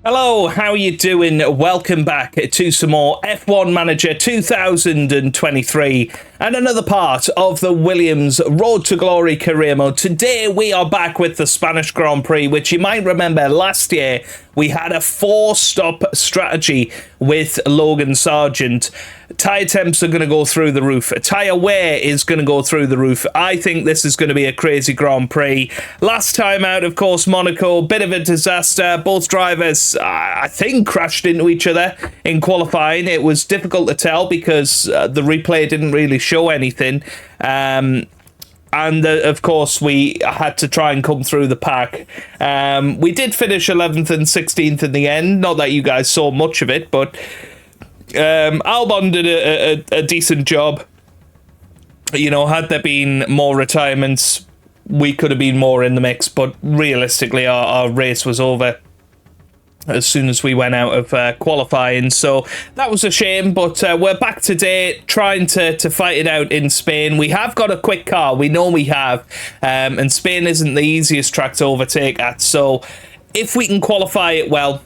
Hello, how are you doing? Welcome back to some more F1 Manager 2023 and another part of the Williams Road to Glory career mode. Today we are back with the Spanish Grand Prix, which you might remember last year we had a 4-stop strategy with Logan Sargent. Tyre temps are going to go through the roof. Tyre wear is going to go through the roof. I think this is going to be a crazy Grand Prix. Last time out, of course, Monaco, bit of a disaster. Both drivers, I think, crashed into each other in qualifying. It was difficult to tell because the replay didn't really show anything. And, of course, we had to try and come through the pack. We did finish 11th and 16th in the end. Not that you guys saw much of it, but ALBON did a decent job. You know, had there been more retirements, we could have been more in the mix. But realistically, our race was over as soon as we went out of qualifying, so that was a shame, but we're back today trying to fight it out in Spain. We have got a quick car, we know we have, and Spain isn't the easiest track to overtake at, so if we can qualify it well,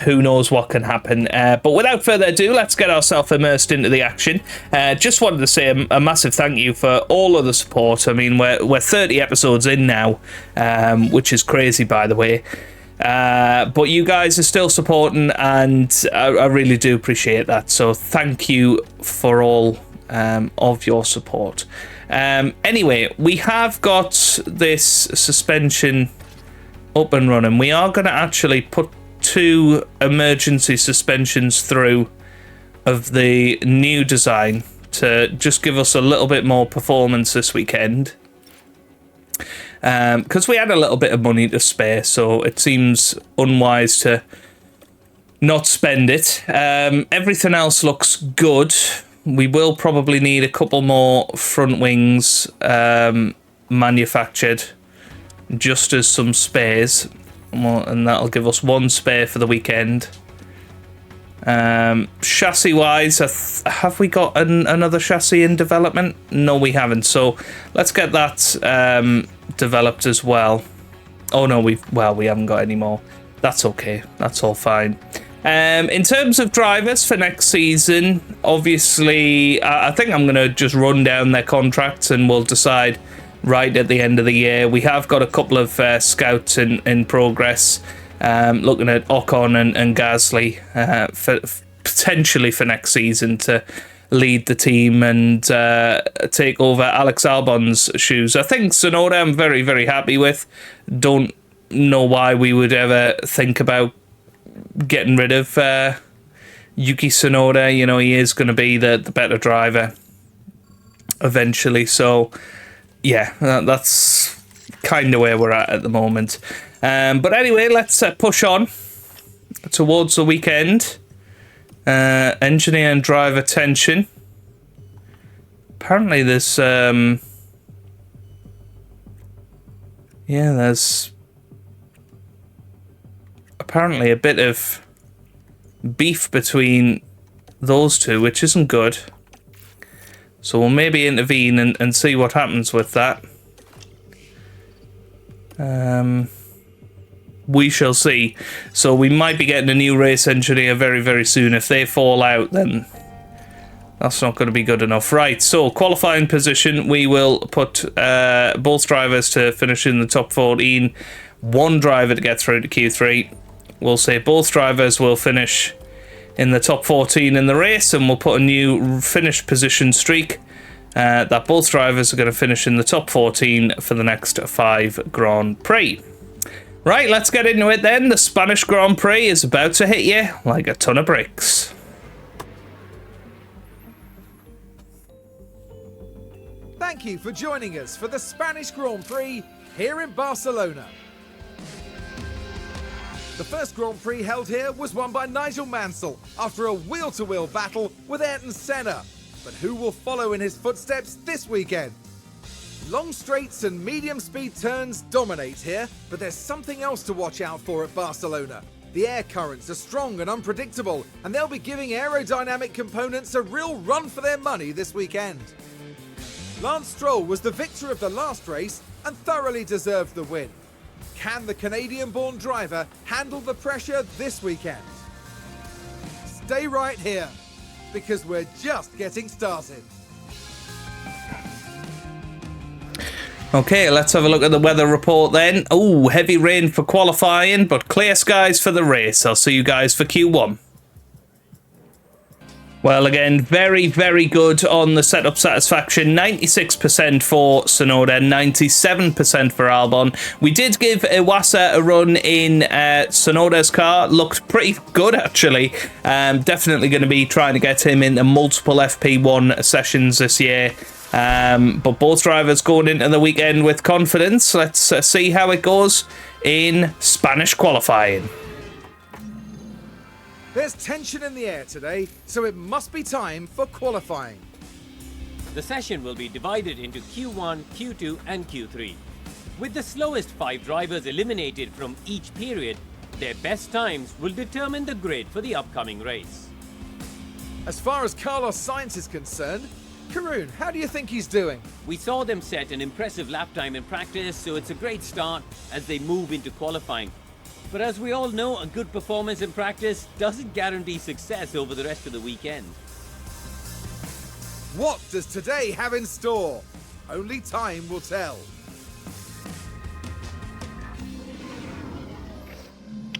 who knows what can happen. But without further ado, let's get ourselves immersed into the action. Just wanted to say a massive thank you for all of the support. I mean, we're 30 episodes in now, which is crazy, by the way. But you guys are still supporting, and I really do appreciate that. So thank you for all of your support. Anyway, we have got this suspension up and running. We are going to actually put 2 emergency suspensions through of the new design to just give us a little bit more performance this weekend. Because we had a little bit of money to spare, so it seems unwise to not spend it. Everything else looks good. We will probably need a couple more front wings manufactured, just as some spares, and that'll give us 1 spare for the weekend. Chassis wise, have we got another chassis in development? No, we haven't, so let's get that developed as well. Oh no, we haven't got any more. That's okay, that's all fine. In terms of drivers for next season, obviously I think I'm gonna just run down their contracts and we'll decide right at the end of the year. We have got a couple of scouts in progress, looking at Ocon and Gasly for potentially for next season to lead the team and take over Alex Albon's shoes. I think Tsunoda I'm very, very happy with. Don't know why we would ever think about getting rid of Yuki Tsunoda. You know, he is going to be the better driver eventually. So, yeah, that's kind of where we're at the moment. But anyway, let's push on towards the weekend. Engineer and driver tension. Apparently there's there's apparently a bit of beef between those two, which isn't good. So we'll maybe intervene and see what happens with that. We shall see. So we might be getting a new race engineer very, very soon. If they fall out, then that's not going to be good enough. Right, so qualifying position, we will put both drivers to finish in the top 14. 1 driver to get through to Q3. We'll say both drivers will finish in the top 14 in the race, and we'll put a new finish position streak that both drivers are going to finish in the top 14 for the next 5 Grand Prix. Right, let's get into it then. The Spanish Grand Prix is about to hit you like a ton of bricks. Thank you for joining us for the Spanish Grand Prix here in Barcelona. The first Grand Prix held here was won by Nigel Mansell after a wheel-to-wheel battle with Ayrton Senna. But who will follow in his footsteps this weekend? Long straights and medium-speed turns dominate here, but there's something else to watch out for at Barcelona. The air currents are strong and unpredictable, and they'll be giving aerodynamic components a real run for their money this weekend. Lance Stroll was the victor of the last race and thoroughly deserved the win. Can the Canadian-born driver handle the pressure this weekend? Stay right here, because we're just getting started. Okay, let's have a look at the weather report then. Oh, heavy rain for qualifying, but clear skies for the race. I'll see you guys for Q1. Well, again, very, very good on the setup satisfaction. 96% for Sonoda, 97% for Albon. We did give Iwasa a run in Sonoda's car. Looked pretty good, actually. Definitely going to be trying to get him into multiple FP1 sessions this year. But both drivers going into the weekend with confidence. Let's see how it goes in Spanish qualifying. There's tension in the air today, so it must be time for qualifying. The session will be divided into Q1, Q2 and Q3. With the slowest 5 drivers eliminated from each period, their best times will determine the grid for the upcoming race. As far as Carlos Sainz is concerned, Karun, how do you think he's doing? We saw them set an impressive lap time in practice, so it's a great start as they move into qualifying. But as we all know, a good performance in practice doesn't guarantee success over the rest of the weekend. What does today have in store? Only time will tell.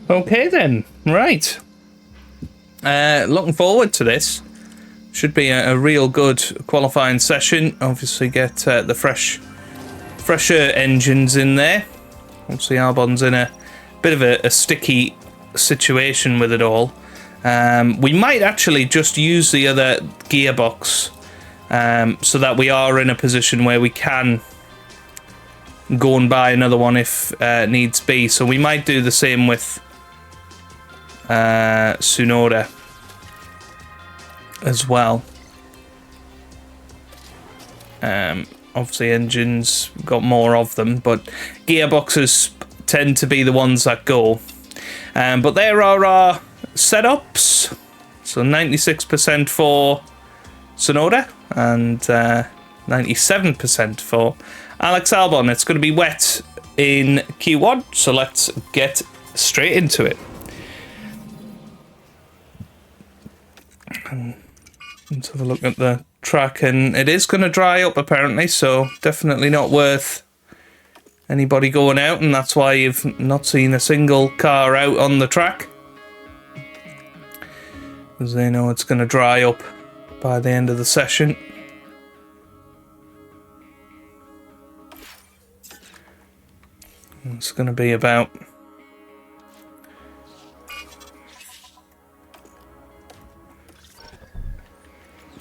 Okay then, right. Looking forward to this. Should be a real good qualifying session. Obviously get the fresher engines in there. Obviously Albon's in a bit of a sticky situation with it all. We might actually just use the other gearbox so that we are in a position where we can go and buy another one if needs be. So we might do the same with Tsunoda as well. Obviously engines, got more of them, but gearboxes tend to be the ones that go. But there are our setups. So 96% for Sonoda and 97% for Alex Albon. It's going to be wet in Q1, so let's get straight into it. Let's have a look at the track, and it is going to dry up apparently, so definitely not worth anybody going out, and that's why you've not seen a single car out on the track, because they know it's going to dry up by the end of the session. It's going to be about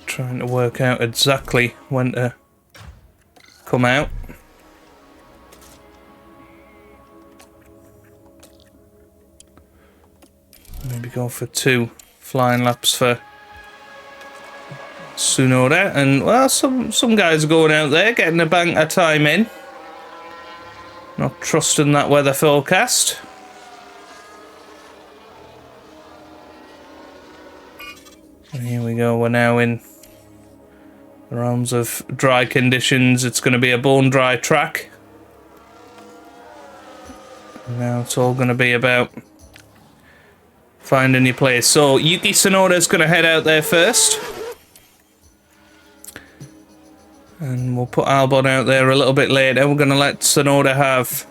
trying to work out exactly when to come out. Maybe go for 2 flying laps for Tsunoda, and well, some guys are going out there getting a bank of time in. Not trusting that weather forecast. And here we go. We're now in the realms of dry conditions. It's going to be a bone dry track. And now it's all going to be about finding your place. So Yuki Tsunoda's going to head out there first. And we'll put Albon out there a little bit later. We're going to let Tsunoda have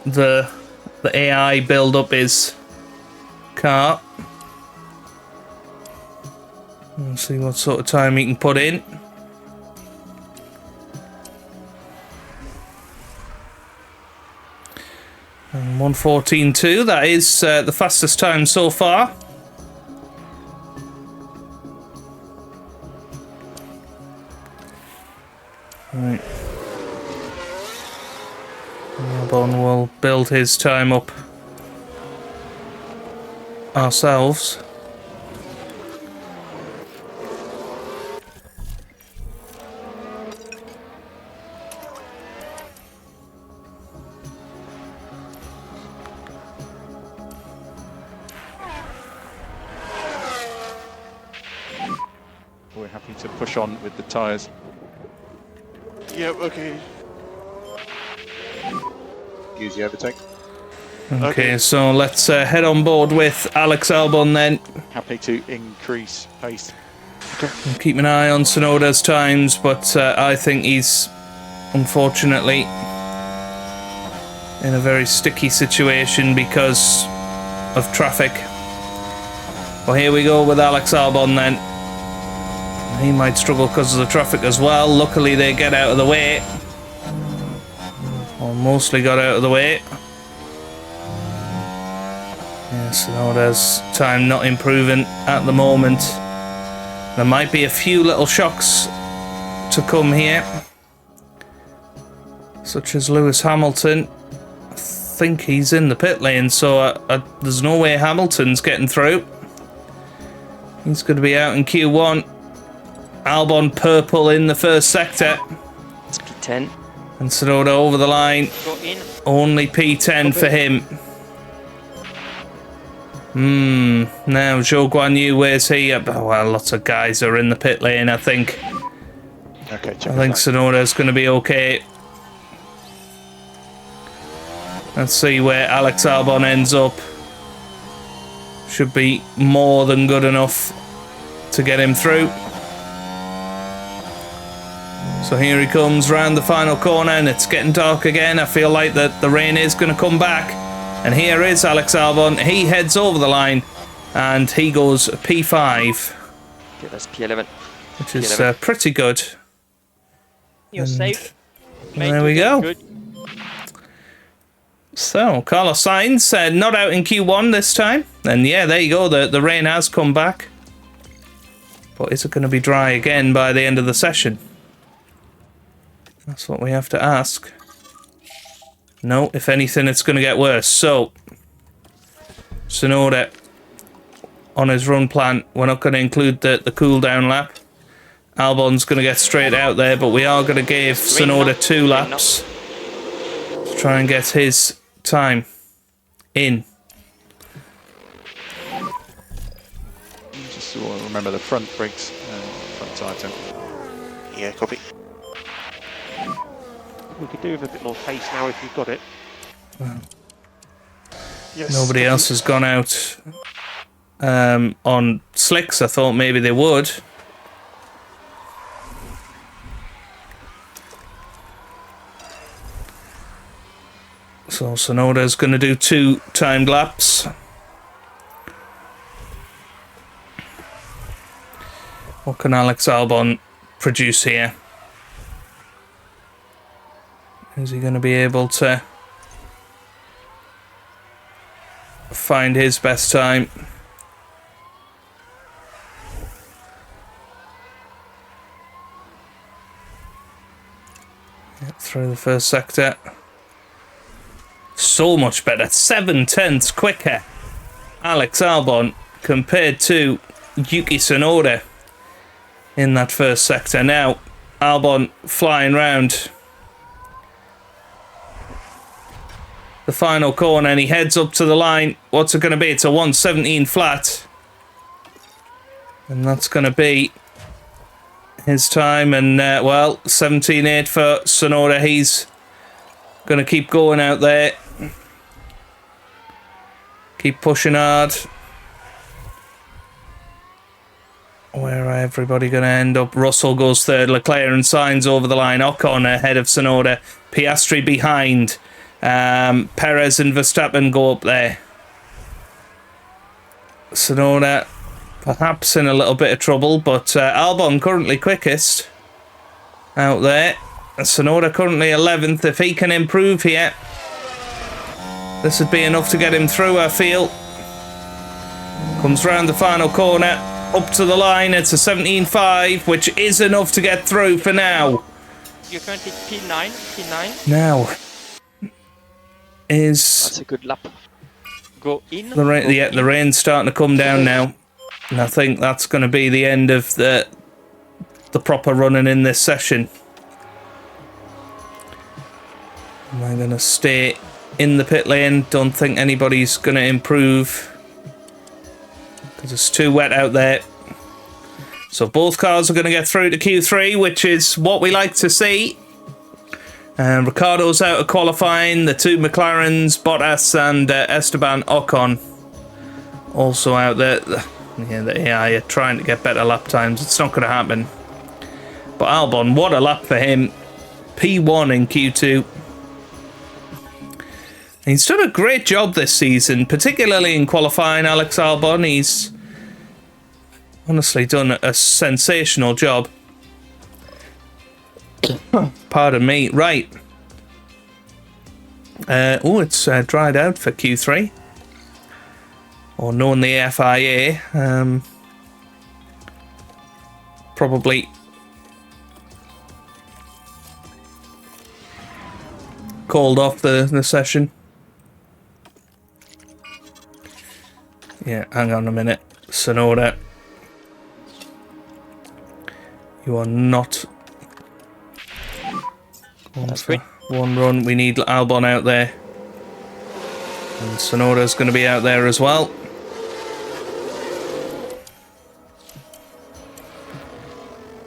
the AI build up his car. We'll see what sort of time he can put in. And 1:14.2, that is the fastest time so far. Right. Albon will build his time up ourselves. We're happy to push on with the tyres. Yep, okay. use the overtake. Okay, so let's head on board with Alex Albon then. Happy to increase pace. I'm keeping an eye on Tsunoda's times, but I think he's unfortunately in a very sticky situation because of traffic. Well, here we go with Alex Albon then. He might struggle because of the traffic as well. Luckily they get out of the way. Or mostly got out of the way. Yeah, Tsunoda's time not improving at the moment. There might be a few little shocks to come here. Such as Lewis Hamilton. I think he's in the pit lane, so there's no way Hamilton's getting through. He's going to be out in Q1. Albon purple in the first sector. It's P10. And Tsunoda over the line. Go in. Only P10 for him. Now Zhou Guanyu, where's he? Oh, well, lots of guys are in the pit lane, I think. Okay, I think Tsunoda's going to be okay. Let's see where Alex Albon ends up. Should be more than good enough to get him through. So here he comes round the final corner, and it's getting dark again. I feel like that the rain is going to come back. And here is Alex Albon. He heads over the line, and he goes P5. Okay, that's P11. Which is pretty good. You're safe. There we go. Good. So, Carlos Sainz not out in Q1 this time. And yeah, there you go. The rain has come back. But is it going to be dry again by the end of the session? That's what we have to ask. No, if anything, it's going to get worse. So, Tsunoda, on his run plan, we're not going to include the cool-down lap. Albon's going to get straight out there, but we are going to give Tsunoda 2 laps to try and get his time in. Just remember the front brakes and front tire temp. Yeah, copy. We could do with a bit more pace now if you've got it. Yes. Nobody else has gone out on slicks. I thought maybe they would. So Tsunoda's going to do 2 timed laps. What can Alex Albon produce here? Is he going to be able to find his best time? Through the first sector. So much better. 7/10 quicker. Alex Albon compared to Yuki Tsunoda in that first sector. Now Albon flying round the final corner, and he heads up to the line. What's it going to be? It's a 1:17 flat, and that's going to be his time. And well, 17.8 for Tsunoda. He's going to keep going out there, keep pushing hard. Where are everybody going to end up? Russell goes third, Leclerc and Sainz over the line, Ocon ahead of Tsunoda, Piastri behind. Perez and Verstappen go up there. Tsunoda perhaps in a little bit of trouble, but Albon currently quickest out there. Tsunoda currently 11th. If he can improve here, this would be enough to get him through, I feel. Comes round the final corner, up to the line. It's a 17.5, which is enough to get through for now. You're currently P9. Now is That's a good lap. Go in. the rain. Yeah, the rain's starting to come down now, and I think that's going to be the end of the proper running in this session. Am I going to stay in the pit lane? Don't think anybody's going to improve because it's too wet out there. So both cars are going to get through to Q3, which is what we like to see. Ricardo's out of qualifying. The two McLarens, Bottas and Esteban Ocon, also out there. Yeah, the AI are trying to get better lap times. It's not going to happen. But Albon, what a lap for him. P1 in Q2. He's done a great job this season, particularly in qualifying, Alex Albon. He's honestly done a sensational job. Pardon me. Right. It's dried out for Q3. Or known the FIA. Probably called off the session. Yeah, hang on a minute. Sonoda. You are not... That's great. One run. We need Albon out there. And Sonoda's going to be out there as well.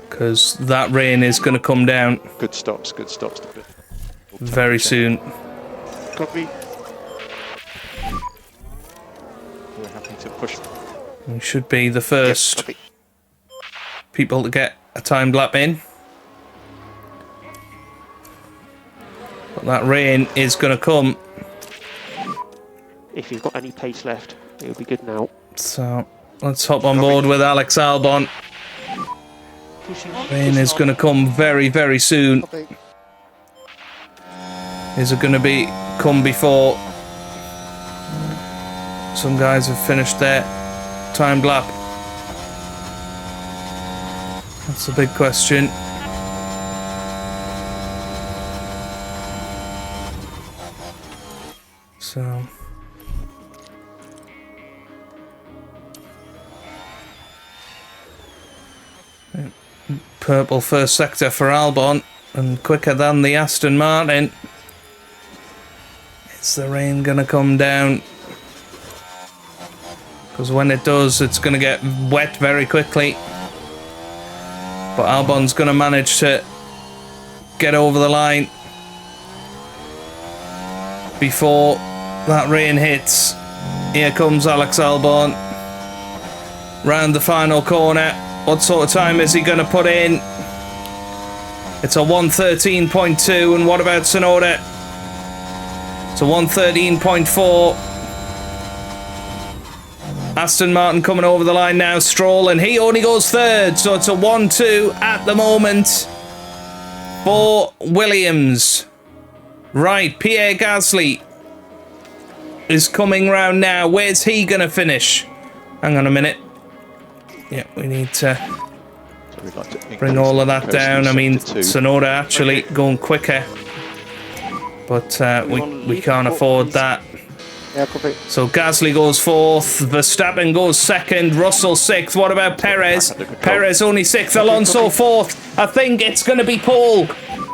Because that rain is going to come down Good stops. very soon. Copy. We're happy to push. We should be the first Copy. people to get a timed lap in. But that rain is going to come. If you've got any pace left, it'll be good now. So let's hop on board with Alex Albon. Rain is going to come very, very soon. Copy. Is it going to come before some guys have finished their timed lap? That's a big question. So purple first sector for Albon, and quicker than the Aston Martin. Is the rain gonna come down? Because when it does, it's gonna get wet very quickly. But Albon's gonna manage to get over the line before that rain hits. Here comes Alex Albon round the final corner. What sort of time is he going to put in? It's a 1:13.2, and what about Tsunoda? It's a 1:13.4. Aston Martin coming over the line now. Stroll, and he only goes third, so it's a 1-2 at the moment for Williams. Right, Pierre Gasly is coming round now. Where's he going to finish? Hang on a minute. Yeah, we need to So we'd like to bring all of that down. I mean, sector 2. Sonoda actually going quicker. But we can't afford that. Yeah, copy. So Gasly goes fourth, Verstappen goes second, Russell sixth. What about Perez? Perez only sixth, Alonso fourth. I think it's going to be pole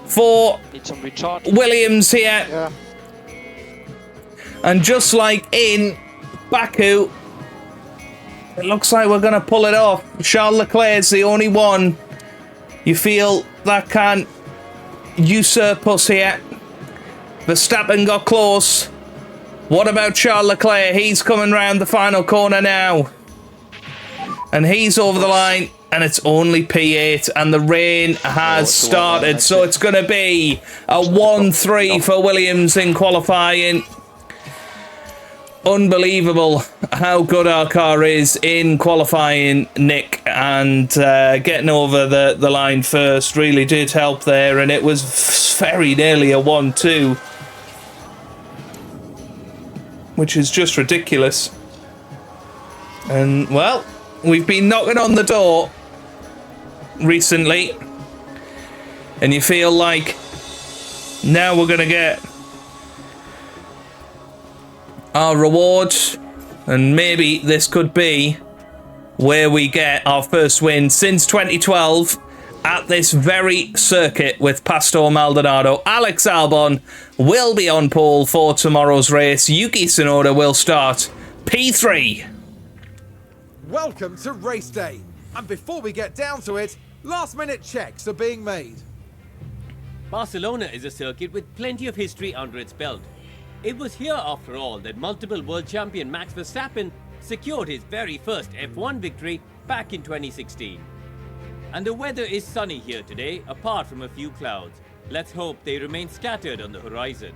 for Need some recharge. Williams here. Yeah. And just like in Baku, it looks like we're going to pull it off. Charles Leclerc's the only one you feel that can usurp us here. Verstappen got close. What about Charles Leclerc? He's coming round the final corner now. And he's over the line. And it's only P8. And the rain has started. So it's going to be a 1-3 for Williams in qualifying. Unbelievable how good our car is in qualifying, Nick, and getting over the line first really did help there, and it was very nearly a 1-2, which is just ridiculous. And well, we've been knocking on the door recently, and you feel like now we're gonna get our reward, and maybe this could be where we get our first win since 2012 at this very circuit with Pastor Maldonado. Alex Albon will be on pole for tomorrow's race. Yuki Tsunoda will start P3. Welcome to race day. And before we get down to it, last minute checks are being made. Barcelona is a circuit with plenty of history under its belt. It was here, after all, that multiple world champion Max Verstappen secured his very first F1 victory back in 2016. And the weather is sunny here today, apart from a few clouds. Let's hope they remain scattered on the horizon.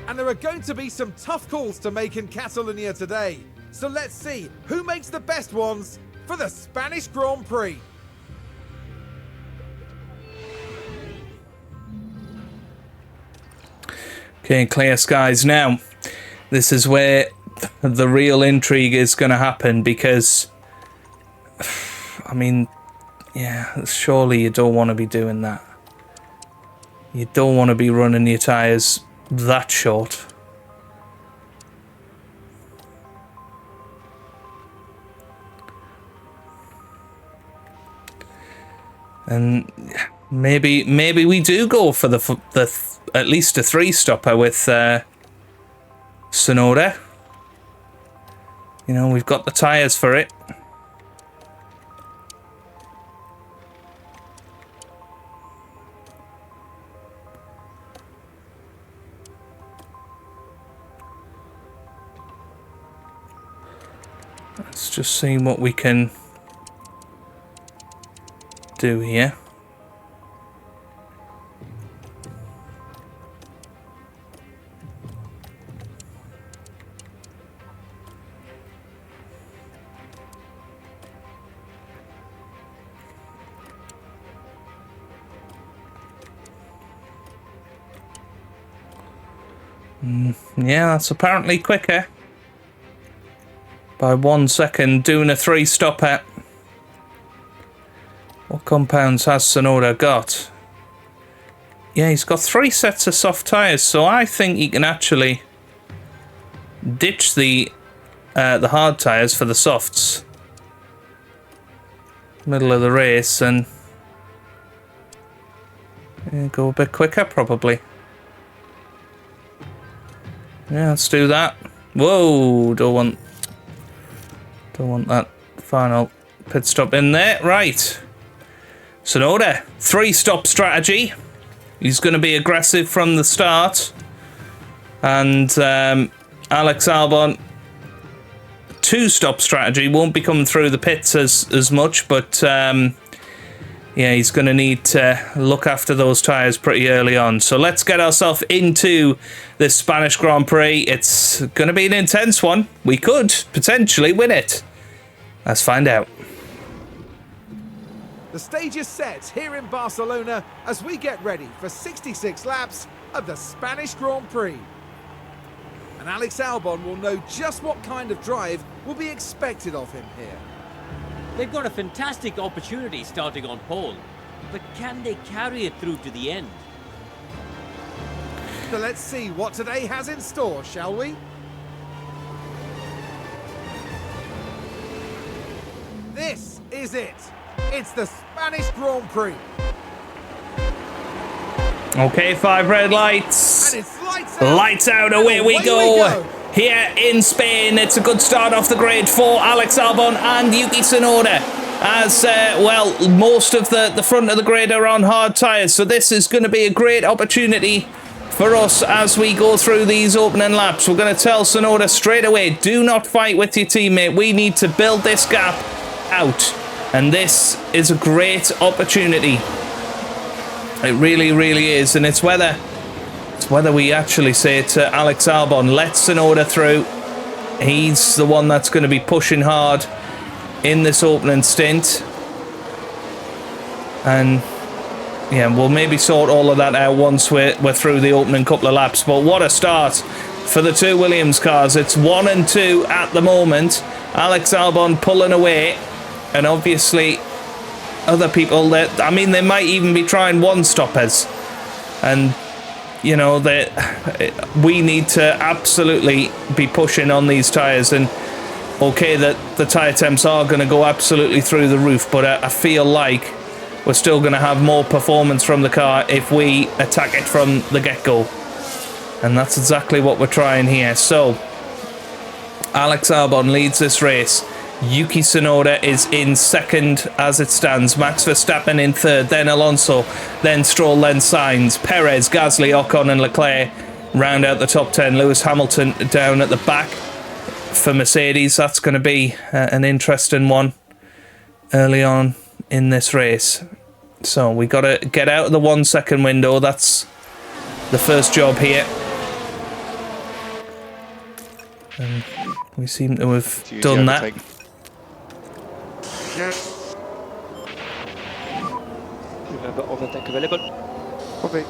And there are going to be some tough calls to make in Catalonia today. So let's see who makes the best ones for the Spanish Grand Prix. Okay, clear skies now. This is where the real intrigue is going to happen because, I mean, yeah, surely you don't want to be doing that. You don't want to be running your tyres that short. And maybe we do go for the at least a 3-stopper with Tsunoda. You know, we've got the tyres for it. Let's just see what we can do here. Yeah, that's apparently quicker. By 1 second, doing a 3-stopper. What compounds has Tsunoda got? Yeah, he's got 3 sets of soft tyres, so I think he can actually ditch the hard tyres for the softs. Middle of the race and go a bit quicker, probably. Yeah, let's do that. Whoa, don't want that final pit stop in there. Right. Tsunoda, 3-stop strategy. He's going to be aggressive from the start. And Alex Albon, 2-stop strategy. Won't be coming through the pits as much, but yeah, he's going to need to look after those tyres pretty early on. So let's get ourselves into this Spanish Grand Prix. It's going to be an intense one. We could potentially win it. Let's find out. The stage is set here in Barcelona as we get ready for 66 laps of the Spanish Grand Prix. And Alex Albon will know just what kind of drive will be expected of him here. They've got a fantastic opportunity starting on pole, but can they carry it through to the end? So let's see what today has in store, shall we? This is it. It's the Spanish Grand Prix. Okay, 5 red lights. And it's lights out. Lights out, away we go. Here in Spain, it's a good start off the grid for Alex Albon and Yuki Tsunoda. As, well, most of the front of the grid are on hard tyres, so this is going to be a great opportunity for us as we go through these opening laps. We're going to tell Tsunoda straight away, do not fight with your teammate. We need to build this gap out, and this is a great opportunity. It really, really is, and it's whether we actually say to Alex Albon, let Tsunoda through. He's the one that's going to be pushing hard in this opening stint. And yeah, we'll maybe sort all of that out once we're through the opening couple of laps. But what a start for the 2 Williams cars. It's 1 and 2 at the moment. Alex Albon pulling away. And obviously other people, that I mean, they might even be trying 1-stoppers. And you know, we need to absolutely be pushing on these tyres. And okay, that the tyre temps are going to go absolutely through the roof, but I feel like we're still going to have more performance from the car if we attack it from the get-go. And that's exactly what we're trying here. So Alex Albon leads this race. Yuki Tsunoda is in second as it stands. Max Verstappen in third, then Alonso, then Stroll, then Sainz. Perez, Gasly, Ocon and Leclerc round out the top 10. Lewis Hamilton down at the back for Mercedes. That's going to be an interesting one early on in this race. So we got to get out of the 1 second window. That's the first job here. And we seem to have done that. Remember overtake available. Copy.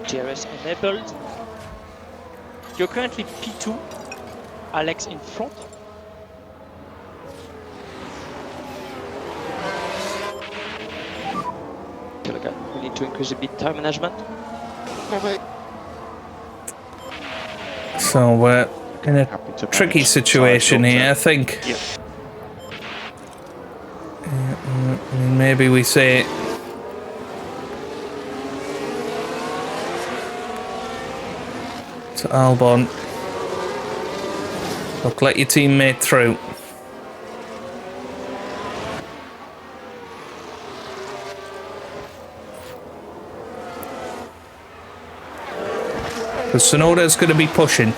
DRS enabled. You're currently P2. Alex in front. Okay, we need to increase a bit tire management. Copy. So we're in a tricky situation here, I think. Yeah. Maybe we say to Albon, look, let your teammate through. Because Tsunoda's going to be pushing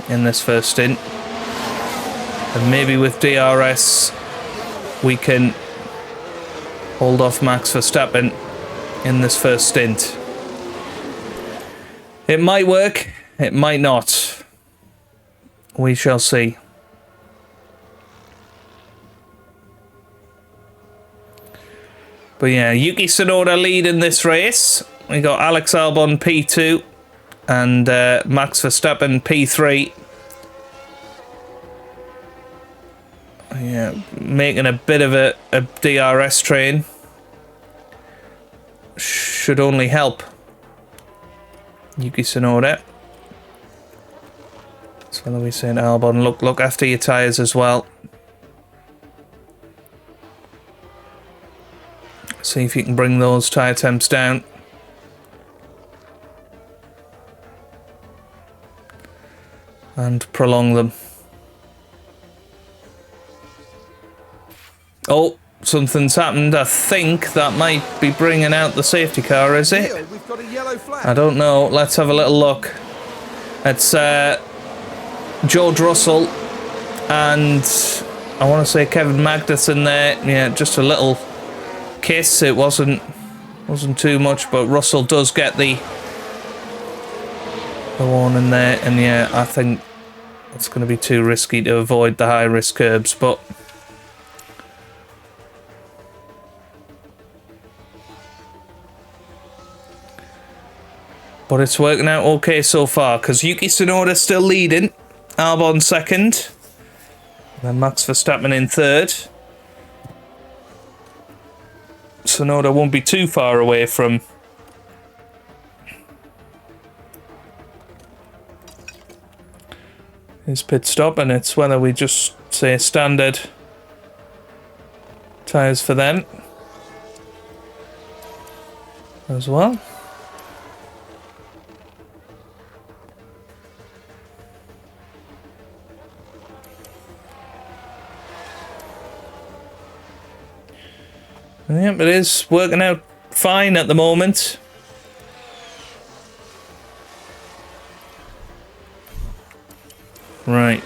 in this first stint. And maybe with DRS we can hold off Max Verstappen in this first stint. It might work, it might not. We shall see. But yeah, Yuki Tsunoda leading this race. We got Alex Albon P2 and Max Verstappen P3. Yeah, making a bit of a DRS train. Should only help Yuki Tsunoda. So what are we saying, Albon? Look after your tyres as well. See if you can bring those tyre temps down. And prolong them. Oh, something's happened. I think that might be bringing out the safety car, is it? We've got a yellow flag. I don't know. Let's have a little look. It's George Russell and I want to say Kevin Magnussen there. Yeah, just a little kiss. It wasn't too much, but Russell does get the warning there, and yeah, I think it's going to be too risky to avoid the high risk curbs, but it's working out okay so far, because Yuki Tsunoda still leading, Albon second, and then Max Verstappen in third. Tsunoda won't be too far away from his pit stop, and it's whether we just say standard tyres for them as well. Yep, it is working out fine at the moment. Right.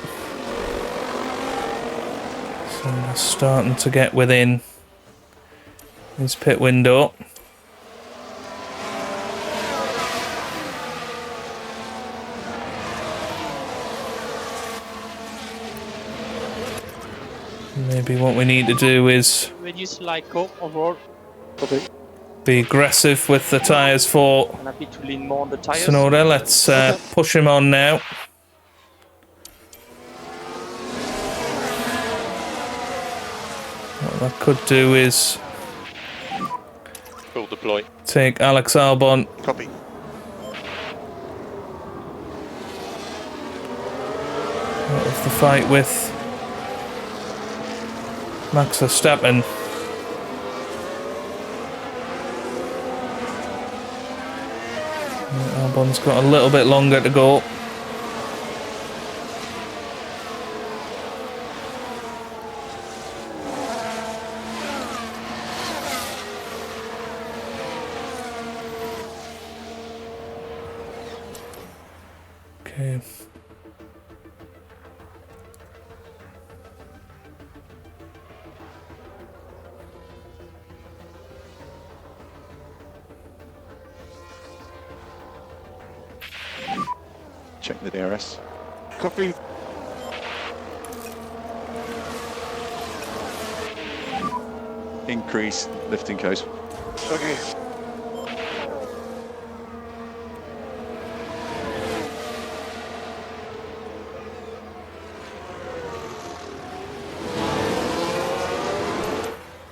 So we're starting to get within his pit window. Maybe what we need to do is Reduce LICO overall. Copy. be aggressive with the tyres for I'm happy to lean more on the tires. Tsunoda. Let's push him on now. What that could do is Full deploy. take Alex Albon Copy. out of the fight with Max Verstappen. Albon's got a little bit longer to go. Okay. Check the DRS. Copy. Increase lifting coast. Okay.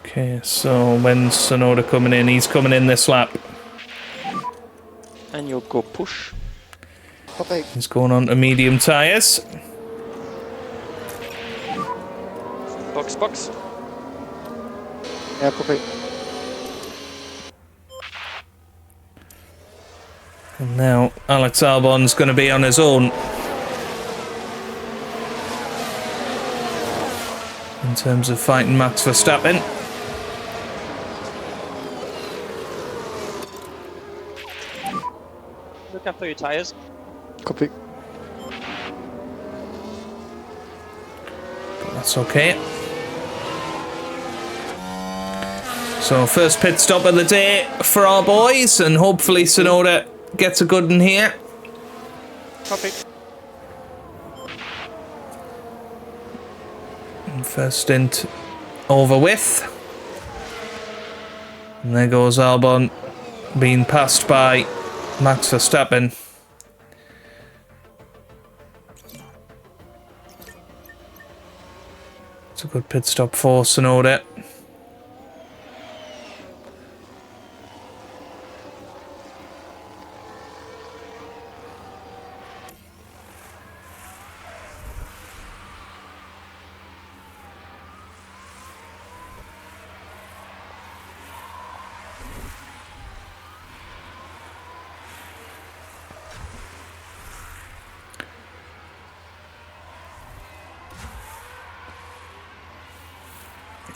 Okay, so when's Sonoda coming in? He's coming in this lap. And you'll go push. Copy. He's going on to medium tyres. Box, box. Yeah, copy. And now Alex Albon's going to be on his own. In terms of fighting Max Verstappen. Look after your tires. Copy. That's okay. So first pit stop of the day for our boys, and hopefully Sonoda gets a good one here. Copy. And first stint over with. And there goes Albon being passed by Max Verstappen. It's a good pit stop for Sonoda.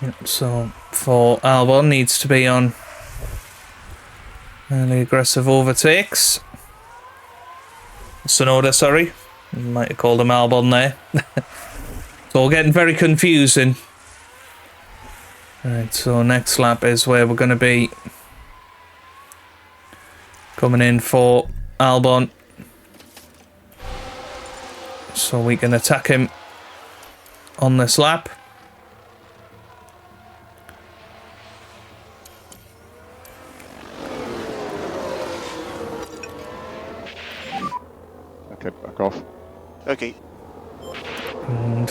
Yep, so for Albon needs to be on early aggressive overtakes. Sonoda, sorry. Might have called him Albon there. It's all getting very confusing. Right, so next lap is where we're going to be coming in for Albon. So we can attack him on this lap. Okay, back off. Okay. And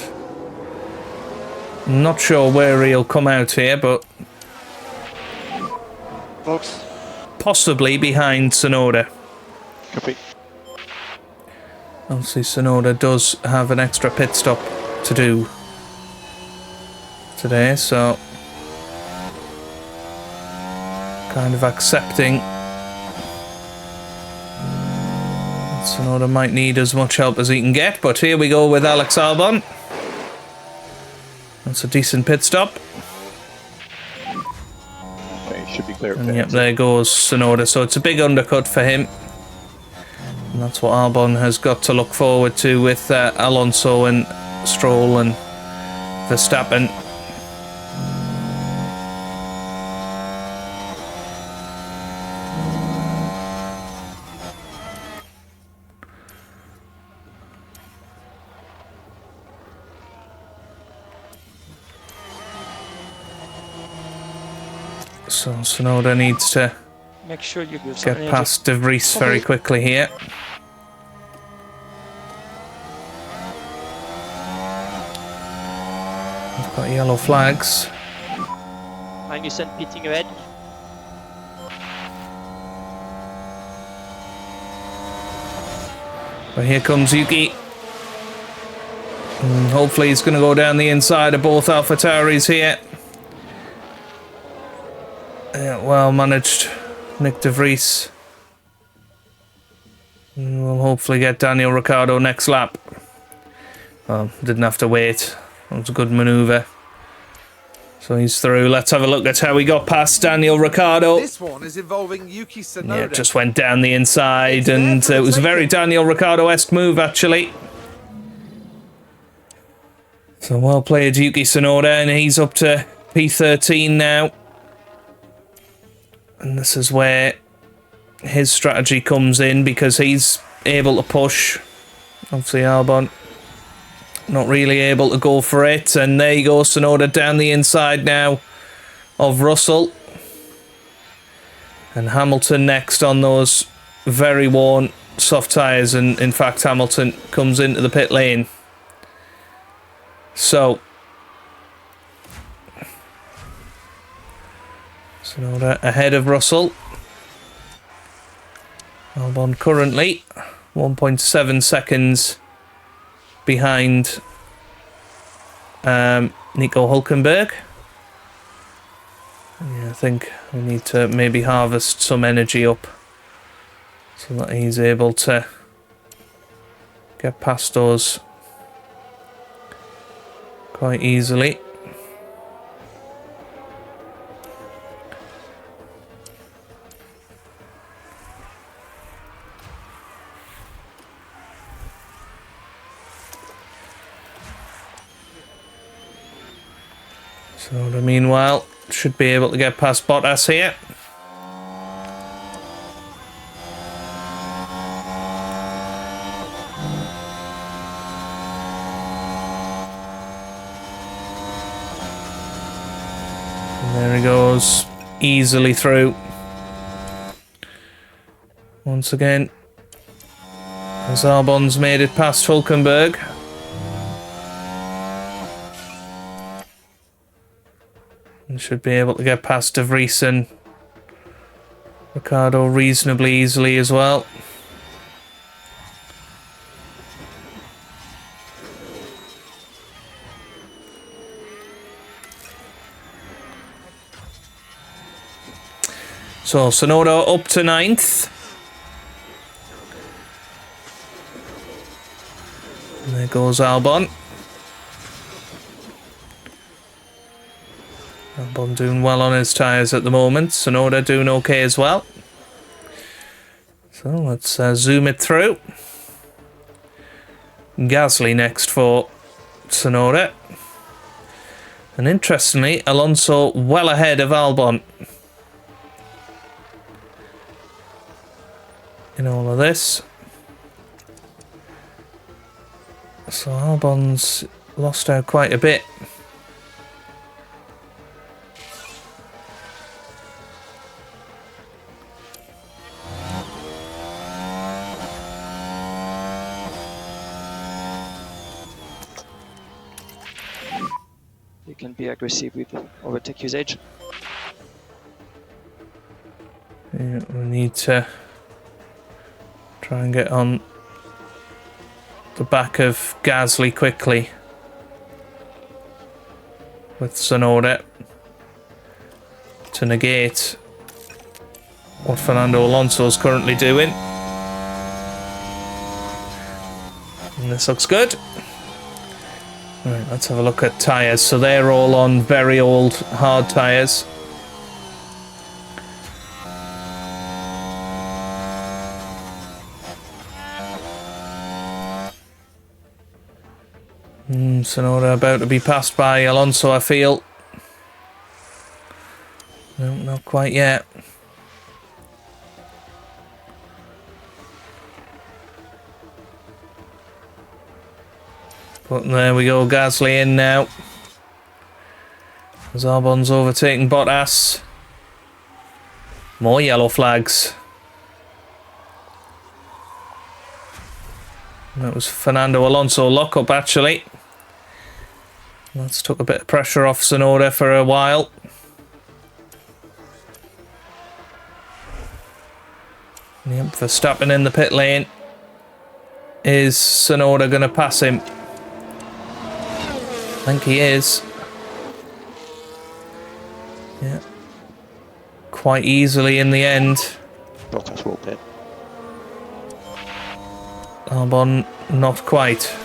I'm not sure where he'll come out here, but Box. possibly behind Sonoda. Copy. Obviously, Sonoda does have an extra pit stop to do today, so kind of accepting Sonoda might need as much help as he can get, but here we go with Alex Albon. That's a decent pit stop. Okay, should be clear. And yep, there goes Sonoda, so it's a big undercut for him. And that's what Albon has got to look forward to with Alonso and Stroll and Verstappen. So Sonoda needs to Make sure you give some get energy. past De Vries very quickly here. We've got yellow flags. Magnussen pitting ahead. But here comes Yuki. And hopefully he's going to go down the inside of both AlphaTauris here. Yeah, well managed, Nick De Vries. And we'll hopefully get Daniel Ricciardo next lap. Well, didn't have to wait. It was a good manoeuvre. So he's through. Let's have a look at how he got past Daniel Ricciardo. This one is involving Yuki Tsunoda. Yeah, just went down the inside, and it was a very Daniel Ricciardo-esque move, actually. So well played, Yuki Tsunoda, and he's up to P13 now. And this is where his strategy comes in, because he's able to push. Obviously, Albon not really able to go for it. And there you go, Tsunoda down the inside now of Russell. And Hamilton next on those very worn soft tyres. And in fact, Hamilton comes into the pit lane. So Tsunoda ahead of Russell. Albon currently 1.7 seconds behind Nico Hülkenberg. Yeah, I think we need to maybe harvest some energy up so that he's able to get past those quite easily. So meanwhile, should be able to get past Bottas here. And there he goes, easily through. Once again, as Albon's made it past Hülkenberg. And should be able to get past De Vries and Ricciardo reasonably easily as well. So Tsunoda up to 9th. And there goes Albon. Albon doing well on his tyres at the moment. Tsunoda doing okay as well. So let's zoom it through. Gasly next for Tsunoda. And interestingly, Alonso well ahead of Albon in all of this. So Albon's lost out quite a bit. You can be aggressive with overtake usage. Yeah, we need to try and get on the back of Gasly quickly with Tsunoda to negate what Fernando Alonso is currently doing. And this looks good. Right, let's have a look at tyres. So they're all on very old hard tyres. Tsunoda about to be passed by Alonso, I feel. No, not quite yet. But there we go, Gasly in now. As Albon's overtaking Bottas. More yellow flags. And that was Fernando Alonso lock-up, actually. That's took a bit of pressure off Tsunoda for a while. Yep, Verstappen in the pit lane. Is Tsunoda going to pass him? I think he is. Yeah. Quite easily in the end. Bottas will pit. Albon, not quite.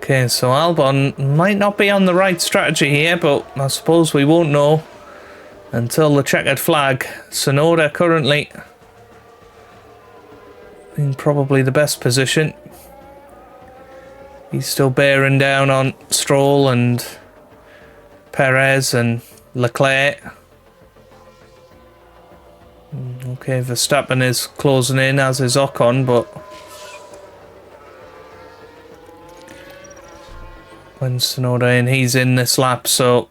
Okay, so Albon might not be on the right strategy here, but I suppose we won't know until the checkered flag. Tsunoda currently in probably the best position. He's still bearing down on Stroll and Perez and Leclerc. Okay, Verstappen is closing in, as is Ocon, but when Tsunoda in, he's in this lap, so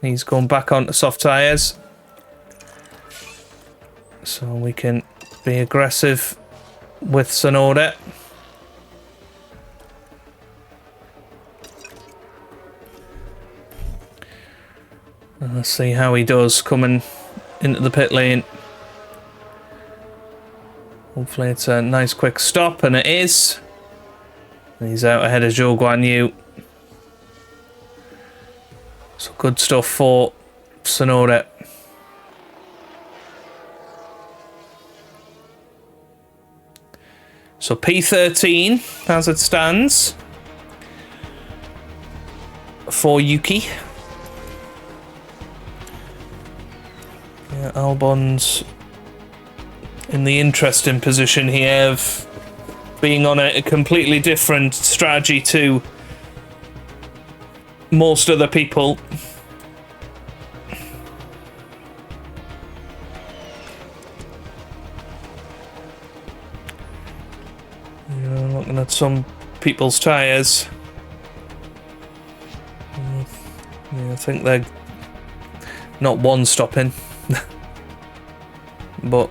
he's going back onto soft tyres. So we can be aggressive with Tsunoda. And let's see how he does coming into the pit lane. Hopefully it's a nice quick stop, and it is. And he's out ahead of Zhou Guanyu. So good stuff for Tsunoda. So P13 as it stands for Yuki. Yeah, Albon's in the interesting position here of being on a completely different strategy to most other people. Looking at some people's tyres. Yeah, I think they're not one stopping. But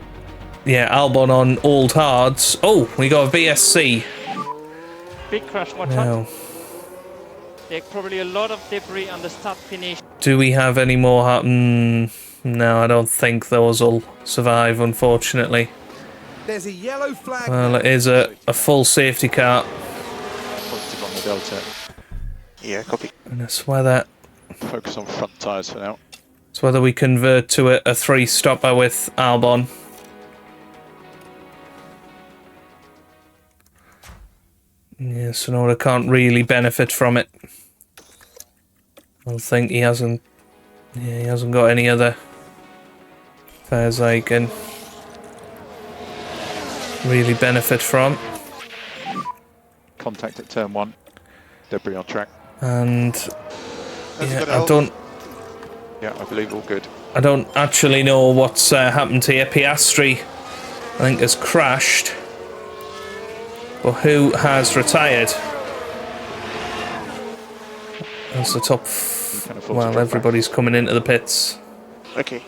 yeah, Albon on old hards. Oh, we got a VSC. Big crash, watch Now, out. There's probably a lot of debris on the start finish. do we have any more? No, I don't think those will survive, unfortunately. There's a yellow flag. Well, it is a full safety car. Positive on the Delta. Yeah, copy. And it's whether Focus on front tyres for now. it's whether we convert to a 3-stopper with Albon. Yeah, Tsunoda can't really benefit from it. I don't think he hasn't. Yeah, he hasn't got any other tyres that he can really benefit from. Contact at turn 1. Debris on track. And Has he yeah, got I help? don't. Yeah, I believe all good. I don't actually know what's happened here. Piastri, I think, has crashed. But who has retired? That's the top. Can afford to Well, drop everybody's coming into the pits. Okay.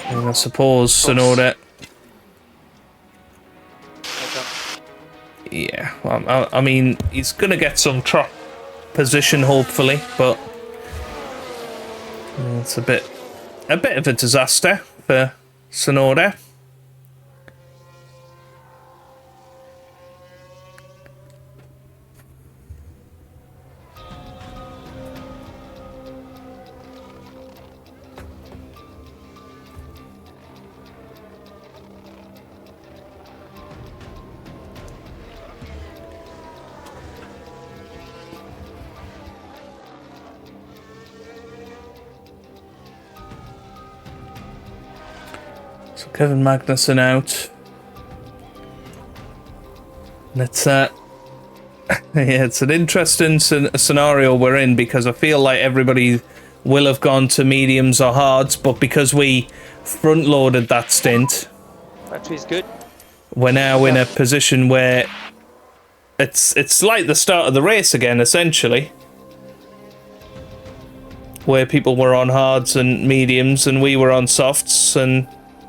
And I suppose Tsunoda. Yeah, well, I mean, he's going to get some top position, hopefully, but it's a bit of a disaster for Tsunoda. So Kevin Magnussen out. It's yeah, it's an interesting scenario we're in, because I feel like everybody will have gone to mediums or hards, but because we front loaded that stint, Battery's good. we're now in a position where it's like the start of the race again, essentially, where people were on hards and mediums and we were on softs and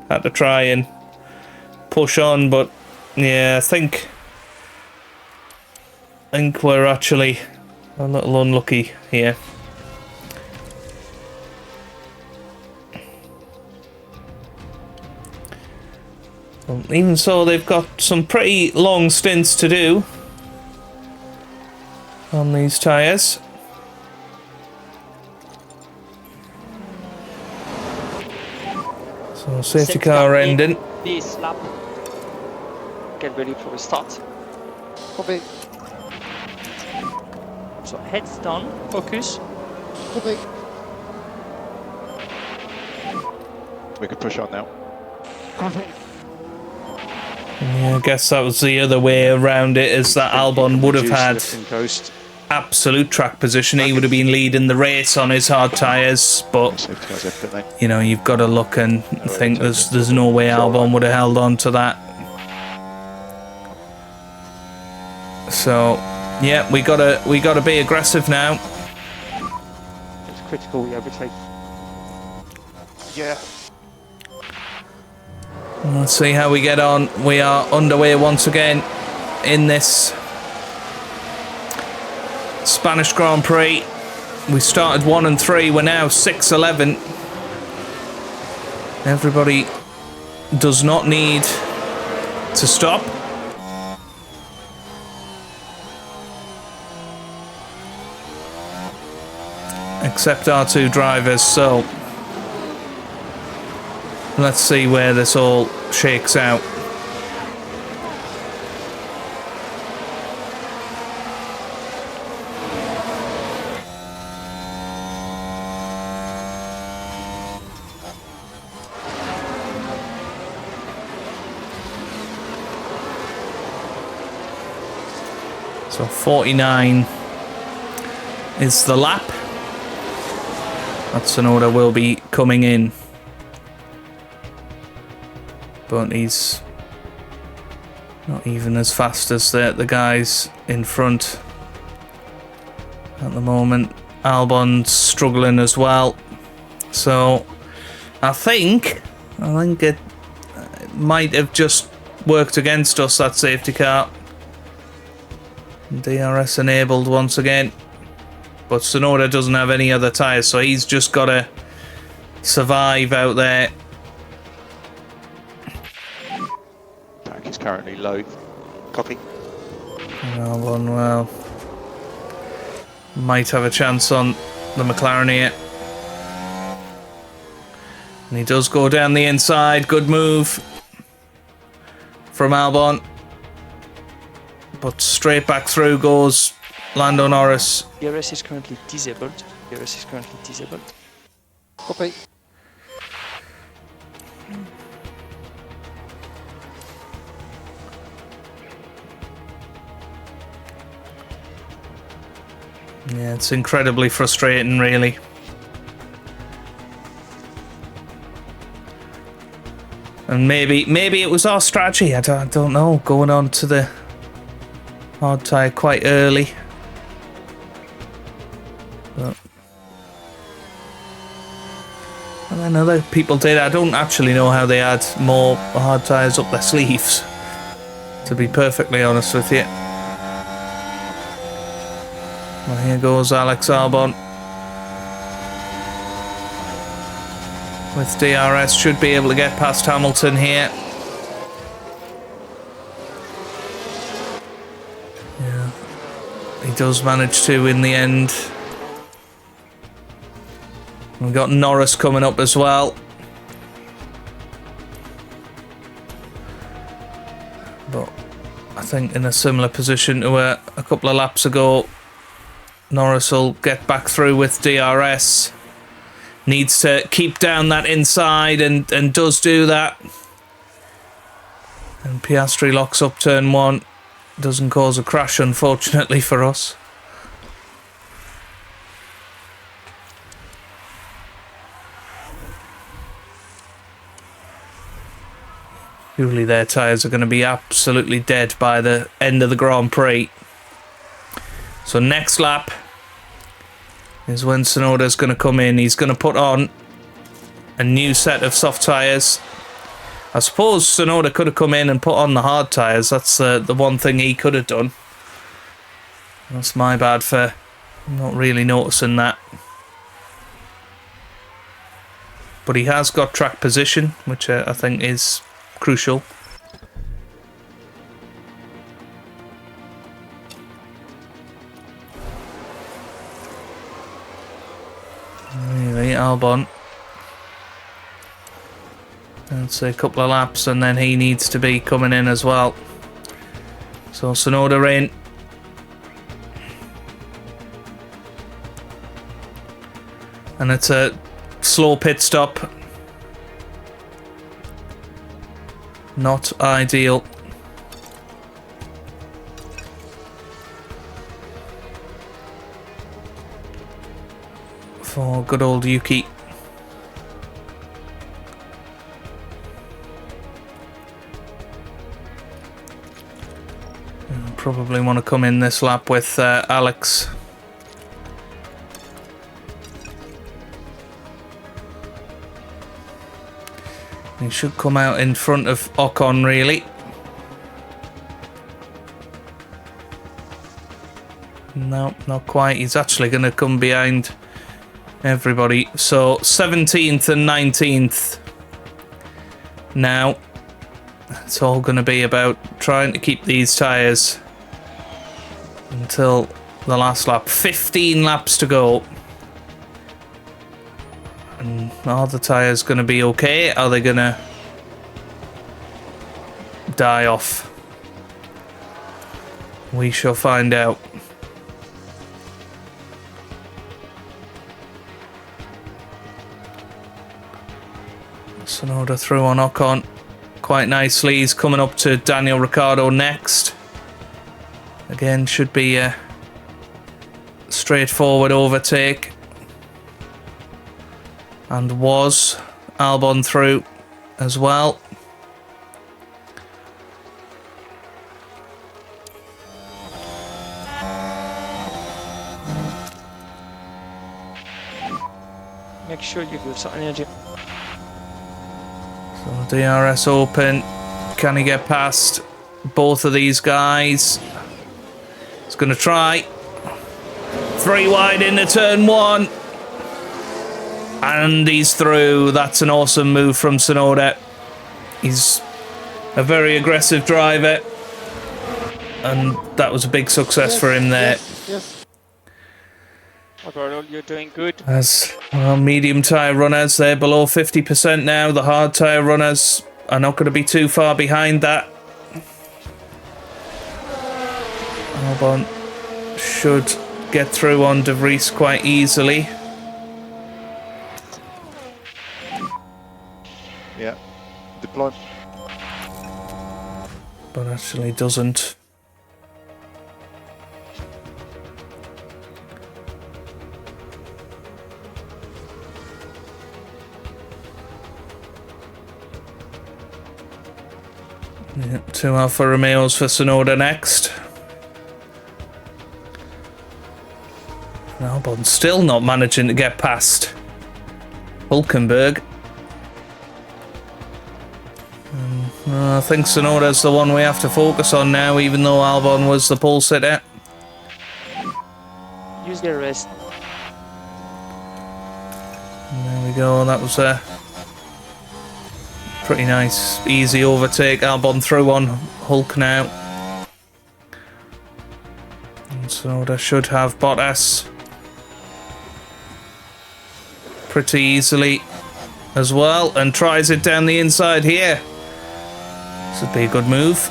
had to try and push on. But yeah, I think we're actually a little unlucky here. Well, even so, they've got some pretty long stints to do on these tyres. So safety car ending. This lap. Get ready for a start. Copy. So heads down, focus. Copy. We can push on now. Copy. Yeah, I guess that was the other way around it, is that Albon would have had Coast. absolute track position. He would have been leading the race on his hard tyres, but Safety cars everything. you know, you've got to look and think there's no way Albon would have held on to that. So yeah, we gotta be aggressive now. It's critical we overtake. Yeah. Let's see how we get on. We are underway once again in this Spanish Grand Prix. We started 1 and 3, we're now 6-11. Everybody does not need to stop. Except our two drivers, so let's see where this all shakes out. So 49 is the lap. That Tsunoda will be coming in. But he's not even as fast as the guys in front at the moment. Albon's struggling as well. So I think it might have just worked against us, that safety car. DRS enabled once again. But Tsunoda doesn't have any other tyres, so he's just got to survive out there. Pack is currently low. Copy. Albon, well, might have a chance on the McLaren here. And he does go down the inside. Good move from Albon. But straight back through goes Lando Norris. DRS is currently disabled. DRS is currently disabled. Copy. Yeah, it's incredibly frustrating, really. And maybe it was our strategy. I don't know. Going on to the hard tyre quite early. But and then other people did. I don't actually know how they had more hard tyres up their sleeves, to be perfectly honest with you. Well, here goes Alex Albon. With DRS, should be able to get past Hamilton here. Yeah, he does manage to in the end. We've got Norris coming up as well. But I think in a similar position to a couple of laps ago. Norris will get back through with DRS. Needs to keep down that inside and does do that. And Piastri locks up turn 1. Doesn't cause a crash, unfortunately, for us. Usually their tyres are going to be absolutely dead by the end of the Grand Prix. So next lap is when Tsunoda's going to come in. He's going to put on a new set of soft tyres. I suppose Tsunoda could have come in and put on the hard tyres. That's the one thing he could have done. That's my bad for not really noticing that. But he has got track position, which I think is crucial. Really, Albon. That's a couple of laps and then he needs to be coming in as well. So Tsunoda in. And it's a slow pit stop. Not ideal. For good old Yuki. Probably want to come in this lap with Alex. He should come out in front of Ocon, really. No, not quite. He's actually going to come behind everybody. So 17th and 19th. Now, it's all going to be about trying to keep these tyres until the last lap. 15 laps to go. And are the tyres going to be okay? Are they going to die off? We shall find out. Tsunoda through on Ocon quite nicely. He's coming up to Daniel Ricciardo next. Again, should be a straightforward overtake. And was Albon through as well. Make sure you give some energy. So DRS open. Can he get past both of these guys? He's going to try. 3 wide into turn 1. And he's through. That's an awesome move from Tsunoda. He's a very aggressive driver. And that was a big success for him there. Yes. Alberto, you're doing good. As well, medium tyre runners, they're below 50% now. The hard tyre runners are not going to be too far behind that. Albon should get through on De Vries quite easily. Yeah. Deploy. But actually doesn't. Yeah, 2 Alfa Romeos for Tsunoda next. Albon still not managing to get past Hulkenberg. I think Tsunoda's the one we have to focus on now, even though Albon was the pole sitter. Use the rest. There we go, that was a pretty nice, easy overtake. Albon through on Hulk now. And Tsunoda should have Bottas pretty easily as well, and tries it down the inside here. This would be a good move.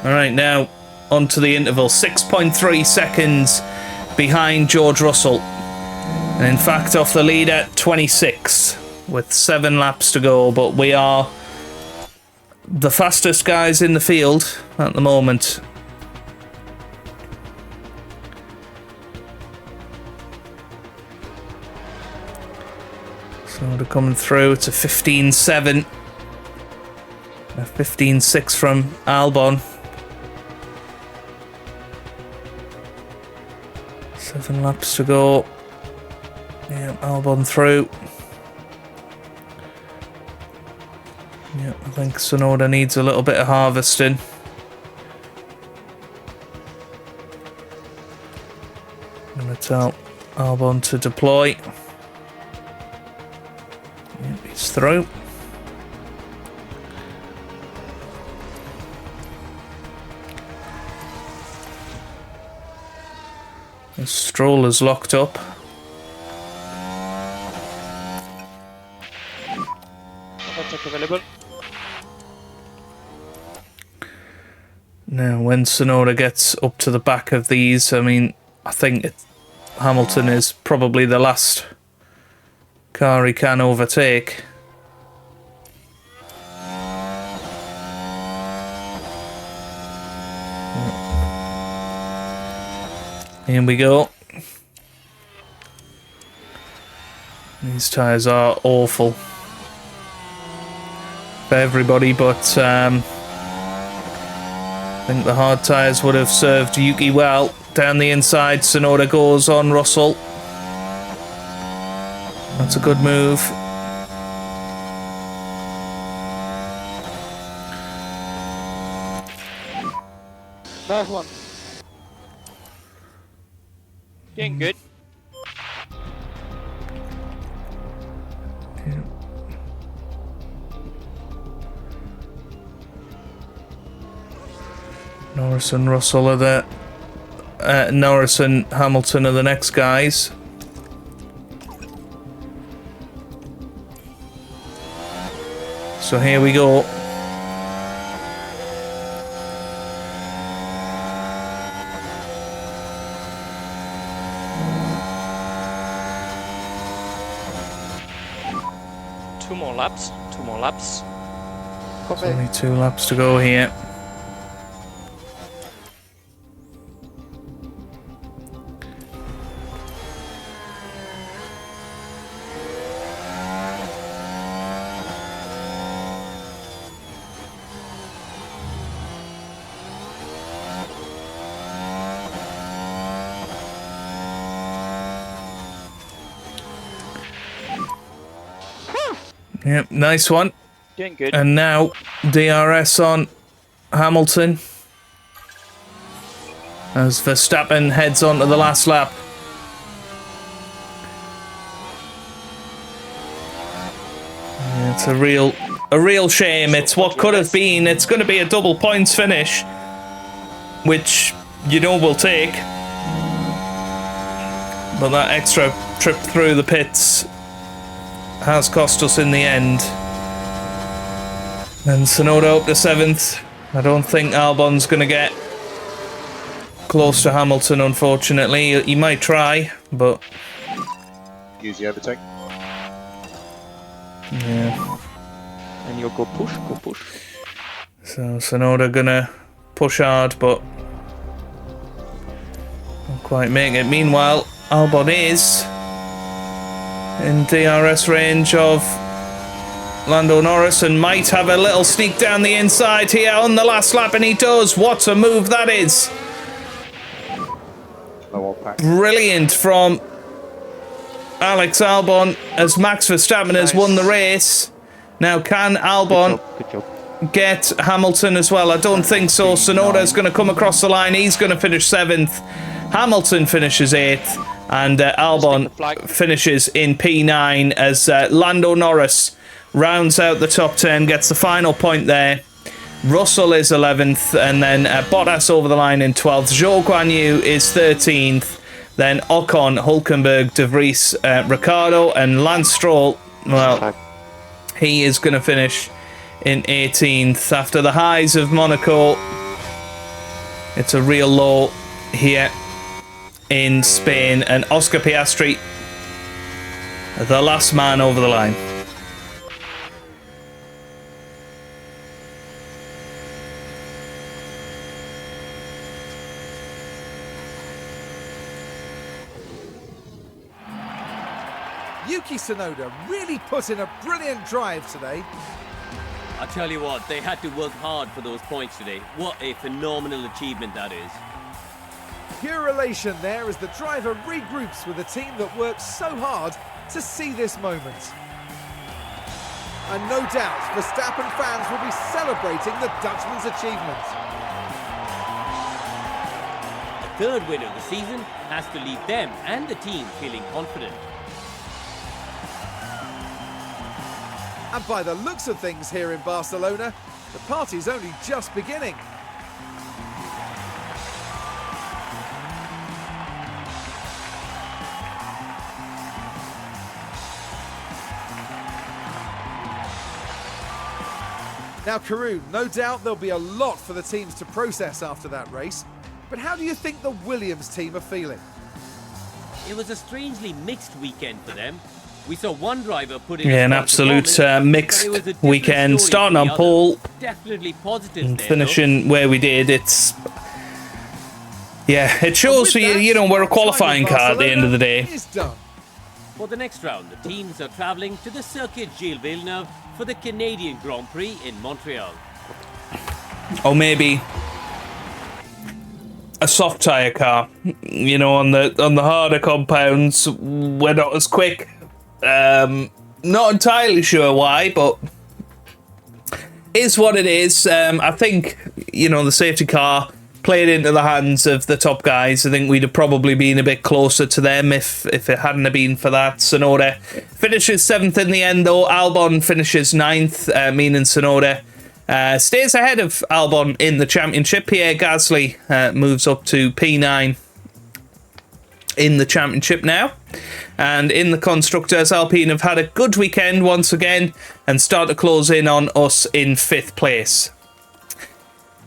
Alright, now onto the interval. 6.3 seconds behind George Russell. And in fact, off the lead at 26 with 7 laps to go. But we are the fastest guys in the field at the moment. So they're coming through. It's a 15.7. A 15.6 from Albon. 7 laps to go. Yeah, Albon through. Yeah, I think Tsunoda needs a little bit of harvesting. I'm going to tell Albon to deploy. Yep, he's through. The Stroll is locked up. Check available. Now, when Tsunoda gets up to the back of these, I mean, I think Hamilton is probably the last car he can overtake. Here we go. These tyres are awful for everybody, but I think the hard tyres would have served Yuki well. Down the inside, Tsunoda goes on Russell. That's a good move. Nice one. Doing good. Norris and Russell are the Norris and Hamilton are the next guys. So here we go. Two more laps. Two more laps. There's only 2 laps to go here. Yep, nice one. Doing good. And now DRS on Hamilton as Verstappen heads on to the last lap. Yeah, it's a real shame. It's what could have been. It's going to be a double points finish, which you know we'll take. But that extra trip through the pits has cost us in the end. And Tsunoda up to 7th. I don't think Albon's going to get close to Hamilton, unfortunately. He might try, but... Use the overtake. Yeah. And you'll go push, go push. So Tsunoda going to push hard, but... not quite make it. Meanwhile, Albon is in DRS range of Lando Norris and might have a little sneak down the inside here on the last lap, and he does. What a move that is. Brilliant from Alex Albon as Max Verstappen has won the race. Now can Albon Good job. get Hamilton as well? I don't think so. Tsunoda's going to come across the line. He's going to finish 7th. Hamilton finishes 8th. And Albon finishes in P9 as Lando Norris rounds out the top 10, gets the final point there. Russell is 11th, and then Bottas over the line in 12th. Zhou Guanyu is 13th. Then Ocon, Hülkenberg, De Vries, Ricciardo, and Lance Stroll. Well, he is going to finish in 18th. After the highs of Monaco, it's a real low here in Spain, and Oscar Piastri, the last man over the line. Yuki Tsunoda really put in a brilliant drive today. I tell you what, they had to work hard for those points today. What a phenomenal achievement that is. Pure elation there as the driver regroups with a team that worked so hard to see this moment. And no doubt, Verstappen fans will be celebrating the Dutchman's achievement. The 3rd win of the season has to leave them and the team feeling confident. And by the looks of things here in Barcelona, the party's only just beginning. Now, Karun, no doubt there'll be a lot for the teams to process after that race, but how do you think the Williams team are feeling? It was a strangely mixed weekend for them. We saw one driver put in Yeah, an a strong absolute performance, mixed but it was a different weekend. story Starting for on the pole others. Definitely positives and there, finishing where we did. It's... Yeah, it shows With that, you know, we're a our time qualifying in car at the end of the day. Barcelona is done. though. For the next round, the teams are travelling to the Circuit Gilles Villeneuve for the Canadian Grand Prix in Montreal. Or maybe a soft tyre car. You know, on the harder compounds, we're not as quick. Not entirely sure why, but is what it is. I think, you know, the safety car played into the hands of the top guys. I think we'd have probably been a bit closer to them if it hadn't have been for that. Sonoda finishes 7th in the end, though. Albon finishes 9th, meaning Sonoda stays ahead of Albon in the championship. Pierre Gasly moves up to P9 in the championship now. And in the Constructors, Alpine have had a good weekend once again and start to close in on us in 5th place.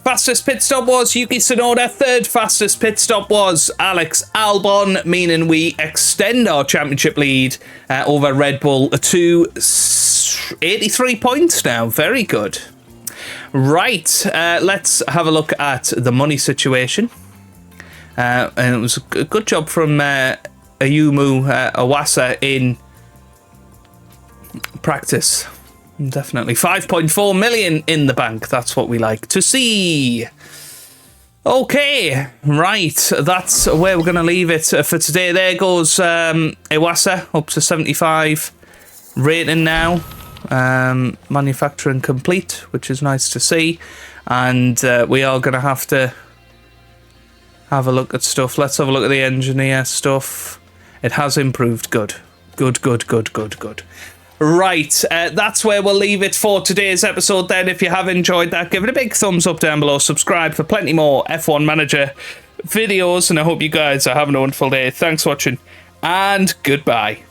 Fastest pit stop was Yuki Tsunoda. 3rd fastest pit stop was Alex Albon, meaning we extend our championship lead over Red Bull to 83 points now. Very good. Right, let's have a look at the money situation. And it was a good job from Ayumu Iwasa in practice. Definitely. 5.4 million in the bank. That's what we like to see. Okay, right. That's where we're going to leave it for today. There goes Iwasa up to 75 rating now. Manufacturing complete, which is nice to see. And we are going to have a look at stuff. Let's have a look at the engineer stuff. It has improved. Good. Good. Right, that's where we'll leave it for today's episode then. If you have enjoyed that, give it a big thumbs up down below. Subscribe for plenty more F1 Manager videos. And I hope you guys are having a wonderful day. Thanks for watching and goodbye.